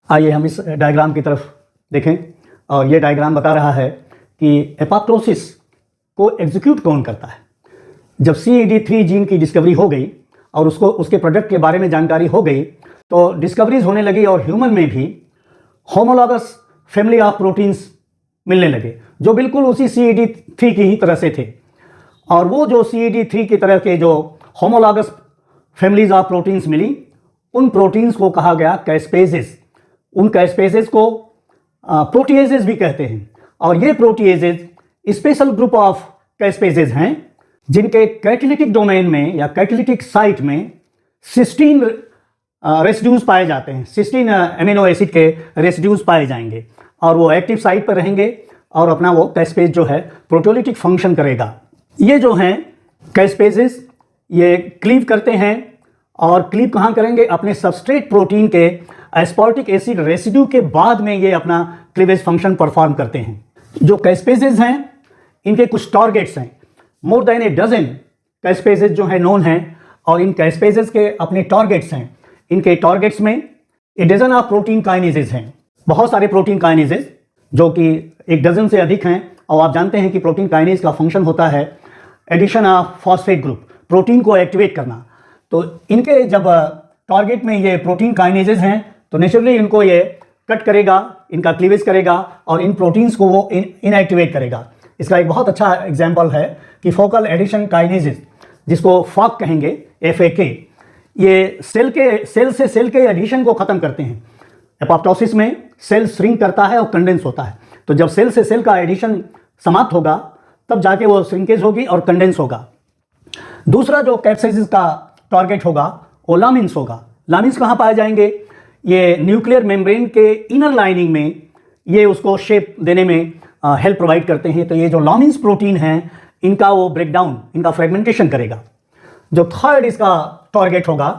आइए हम इस डायग्राम की तरफ देखें और ये डायग्राम बता रहा है कि एपोप्टोसिस को एग्जीक्यूट कौन करता है। जब CED3 जीन की डिस्कवरी हो गई और उसको उसके प्रोडक्ट के बारे में जानकारी हो गई तो डिस्कवरीज होने लगी और ह्यूमन में भी होमोलॉगस फैमिली ऑफ प्रोटीन्स मिलने लगे जो बिल्कुल उसी CED3 की ही तरह से थे। और वो जो CED3 की तरह के जो होमोलॉगस फैमिलीज ऑफ प्रोटीन्स मिली उन प्रोटीन्स को कहा गया कैस्पेजेस। उन कैस्पेजेस को प्रोटीएजेस भी कहते हैं और ये प्रोटीएजेस स्पेशल ग्रुप ऑफ कैस्पेजेस हैं जिनके कैटालिटिक डोमेन में या कैटालिटिक साइट में सिस्टीन रेसिड्यूज पाए जाते हैं। सिस्टीन एमिनो एसिड के रेसिड्यूज पाए जाएंगे और वो एक्टिव साइट पर रहेंगे और अपना वो कैस्पेज जो है प्रोटियोलिटिक फंक्शन करेगा। ये जो हैं कैस्पेजेस ये क्लीव करते हैं और क्लीव कहाँ करेंगे? अपने सबस्ट्रेट प्रोटीन के एस्पार्टिक एसिड रेसिड्यू के बाद में ये अपना क्लीवेज फंक्शन परफॉर्म करते हैं। जो कैस्पेजेस हैं इनके कुछ टारगेट्स हैं। मोर देन ए डजन कैस्पेजेस जो हैं नोन हैं और इन कैस्पेजेस के अपने टारगेट्स हैं। इनके टारगेट्स में a dozen of protein kinases हैं, बहुत सारे प्रोटीन काइनेजेस जो कि एक डजन से अधिक हैं। और आप जानते हैं कि प्रोटीन काइनेज का फंक्शन होता है addition of phosphate group, protein को एक्टिवेट करना। तो इनके जब टारगेट में ये प्रोटीन काइनेजेस हैं तो नेचुरली इनको ये कट करेगा, इनका क्लीवेज करेगा और इन प्रोटीन्स को वो इनएक्टिवेट करेगा। इसका एक बहुत अच्छा एग्जाम्पल है कि फोकल एडिशन काइनेजेस जिसको फॉक कहेंगे, FAK, ये सेल से सेल के एडिशन को ख़त्म करते हैं। एपोप्टोसिस में सेल श्रिंक करता है और कंडेंस होता है। तो जब सेल से सेल का एडिशन समाप्त होगा तब जाके वो श्रिंकेज होगी और कंडेंस होगा। दूसरा जो कैप्सिस का टारगेट होगा वो लामिन्स होगा। लामिन्स कहाँ पाए जाएंगे? ये न्यूक्लियर मेम्ब्रेन के इनर लाइनिंग में ये उसको शेप देने में हेल्प प्रोवाइड करते हैं। तो ये जो लामिन्स प्रोटीन हैं इनका वो ब्रेकडाउन, इनका फ्रेगमेंटेशन करेगा। जो थर्ड इसका टारगेट होगा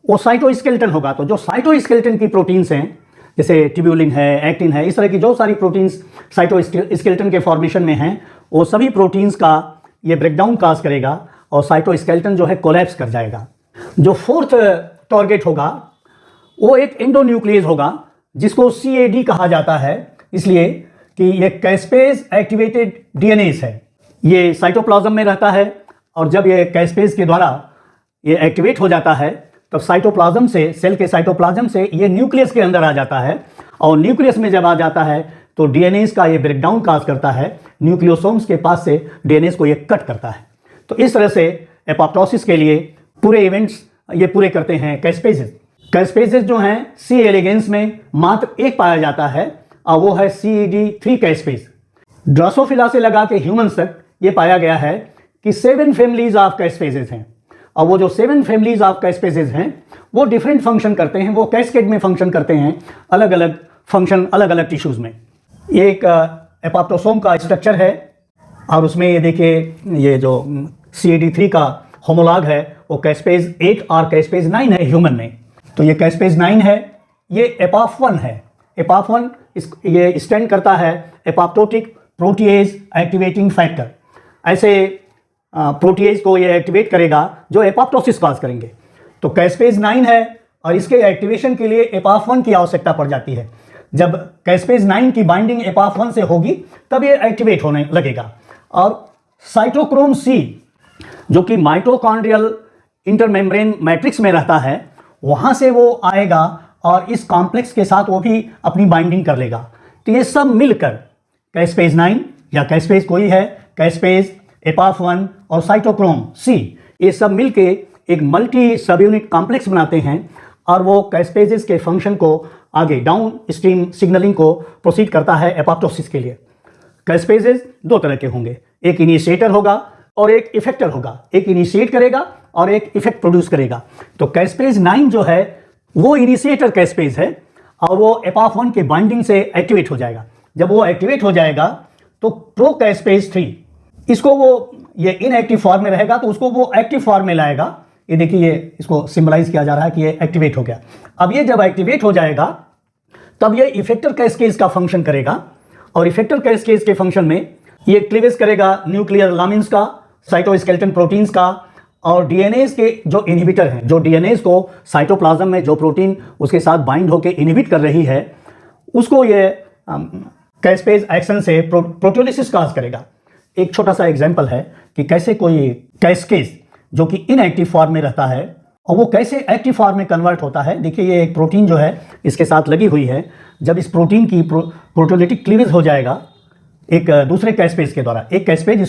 वो साइटोस्केलेटन होगा। तो जो साइटोस्केलेटन की प्रोटीन्स हैं जैसे ट्यूब्यूलिन है, एक्टिन है, इस तरह की जो सारी प्रोटीन्स साइटोस्केलेटन के फॉर्मेशन में हैं वो सभी प्रोटीन्स का ये ब्रेकडाउन काज करेगा और साइटोस्केलेटन जो है कोलैप्स कर जाएगा। जो फोर्थ टारगेट होगा वो एक एंडोन्यूक्लियस होगा जिसको CAD कहा जाता है, इसलिए कि ये कैस्पेज एक्टिवेटेड DNase है। ये साइटोप्लाज्म में रहता है और जब ये कैस्पेज के द्वारा ये एक्टिवेट हो जाता है तब साइटोप्लाज्म से, सेल के साइटोप्लाज्म से ये न्यूक्लियस के अंदर आ जाता है और न्यूक्लियस में जब आ जाता है तो DNase का ये ब्रेकडाउन काज करता है। न्यूक्लियोसोम्स के पास से DNase को ये कट करता है। तो इस तरह से एपोप्टोसिस के लिए पूरे इवेंट्स ये पूरे करते हैं कैस्पेजेस। कैस्पेजेस जो हैं C. एलिगेंस में मात्र एक पाया जाता है और वो है CED3 कैस्पेज। ड्रोसोफिला से लगा के ह्यूमंस तक ये पाया गया है कि 7 फैमिलीज ऑफ कैस्पेजेस हैं और वो जो 7 फैमिलीज ऑफ कैस्पेजेस हैं वो डिफरेंट फंक्शन करते हैं, वो कैस्केड में फंक्शन करते हैं, अलग अलग फंक्शन अलग अलग टिश्यूज में। ये एक एपोप्टोसोम का स्ट्रक्चर है और उसमें ये देखिए ये जो CED3 का होमोलॉग है वो कैस्पेज 8 और कैस्पेज 9 है ह्यूमन में। तो ये कैस्पेज 9 है, ये एपोप1 है। एपोप1 ये स्टैंड करता है एपोप्टोटिक प्रोटीएज एक्टिवेटिंग फैक्टर। ऐसे प्रोटीएज को ये एक्टिवेट करेगा जो एपोप्टोसिस कॉज करेंगे। तो कैस्पेज 9 है और इसके एक्टिवेशन के लिए एपोप1 की आवश्यकता पड़ जाती है। जब कैस्पेज 9 की बाइंडिंग एपोप1 से होगी तब ये एक्टिवेट होने लगेगा। और साइटोक्रोम C जो कि माइटोकॉन्ड्रियल इंटरमेम्ब्रेन मैट्रिक्स में रहता है वहाँ से वो आएगा और इस कॉम्प्लेक्स के साथ वो भी अपनी बाइंडिंग कर लेगा। तो ये सब मिलकर कैस्पेज 9 या कैस्पेज कोई है, कैस्पेज, एपोप1 और साइटोक्रोम C, ये सब मिलके एक मल्टी सब यूनिट कॉम्प्लेक्स बनाते हैं और वो कैस्पेजेस के फंक्शन को आगे डाउन स्ट्रीम सिग्नलिंग को प्रोसीड करता है एपोप्टोसिस के लिए। कैस्पेजेस 2 तरह के होंगे, एक इनिशिएटर होगा और एक इफेक्टर होगा। एक इनिशिएट करेगा और एक इफेक्ट प्रोड्यूस करेगा। तो कैस्पेज 9 जो है वो इनिशिएटर कैस्पेज है और वो एपोप1 के बाइंडिंग से एक्टिवेट हो जाएगा। जब वो एक्टिवेट हो जाएगा तो प्रो कैस्पेज 3 इसको वो ये इनएक्टिव फॉर्म में रहेगा तो उसको वो एक्टिव फॉर्म में लाएगा। ये देखिए ये इसको सिंबलाइज किया जा रहा है कि ये एक्टिवेट हो गया। अब ये जब एक्टिवेट हो जाएगा तब ये इफेक्टर कैस्केज का फंक्शन करेगा और इफेक्टर कैस्केज के फंक्शन में ये क्लीवेज करेगा न्यूक्लियर लामिन्स का, साइटोस्केलेटन प्रोटीन्स का और डीएनएज के जो इनहिबिटर हैं, जो डीएनएज को साइटोप्लाज्म में जो प्रोटीन उसके साथ बाइंड होकर इनहिबिट कर रही है, उसको ये कैस्पेज एक्शन से प्रोटियोलिसिस काज करेगा। एक छोटा सा एग्जांपल है कि कैसे कोई कैस्केज जो कि इनएक्टिव फॉर्म में रहता है और वो कैसे एक्टिव फॉर्म में कन्वर्ट होता है। देखिए ये एक प्रोटीन जो है इसके साथ लगी हुई है, जब इस प्रोटीन की प्रोटियोलिटिक क्लीवेज हो जाएगा एक दूसरे कैस्पेज के द्वारा, एक कैस्पेज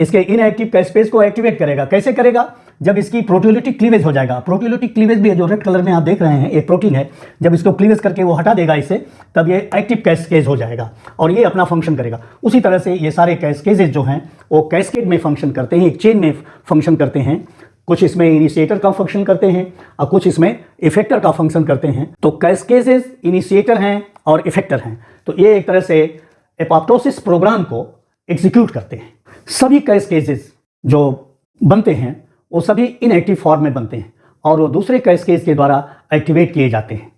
इसके इनएक्टिव कैस्पेज को एक्टिवेट करेगा। कैसे करेगा? जब इसकी प्रोटियोलिटिक क्लीवेज हो जाएगा। प्रोटियोलिटिक क्लीवेज भी है, जो रेड कलर में आप देख रहे हैं एक प्रोटीन है, जब इसको क्लीवेज करके वो हटा देगा इसे, तब ये एक्टिव कैस्केज हो जाएगा और ये अपना फंक्शन करेगा। उसी तरह से ये सारे कैस्केजेज जो हैं वो कैस्केड में फंक्शन करते हैं, एक चेन में फंक्शन करते हैं। कुछ इसमें इनिशिएटर का फंक्शन करते हैं और कुछ इसमें इफेक्टर का फंक्शन करते हैं। तो कैस्केजेज इनिशिएटर हैं और इफेक्टर हैं। तो ये एक तरह से एपोप्टोसिस प्रोग्राम को एग्जीक्यूट करते हैं। सभी कैस्केजेस जो बनते हैं वो सभी इनएक्टिव फॉर्म में बनते हैं और वो दूसरे कैस्केज के द्वारा एक्टिवेट किए जाते हैं।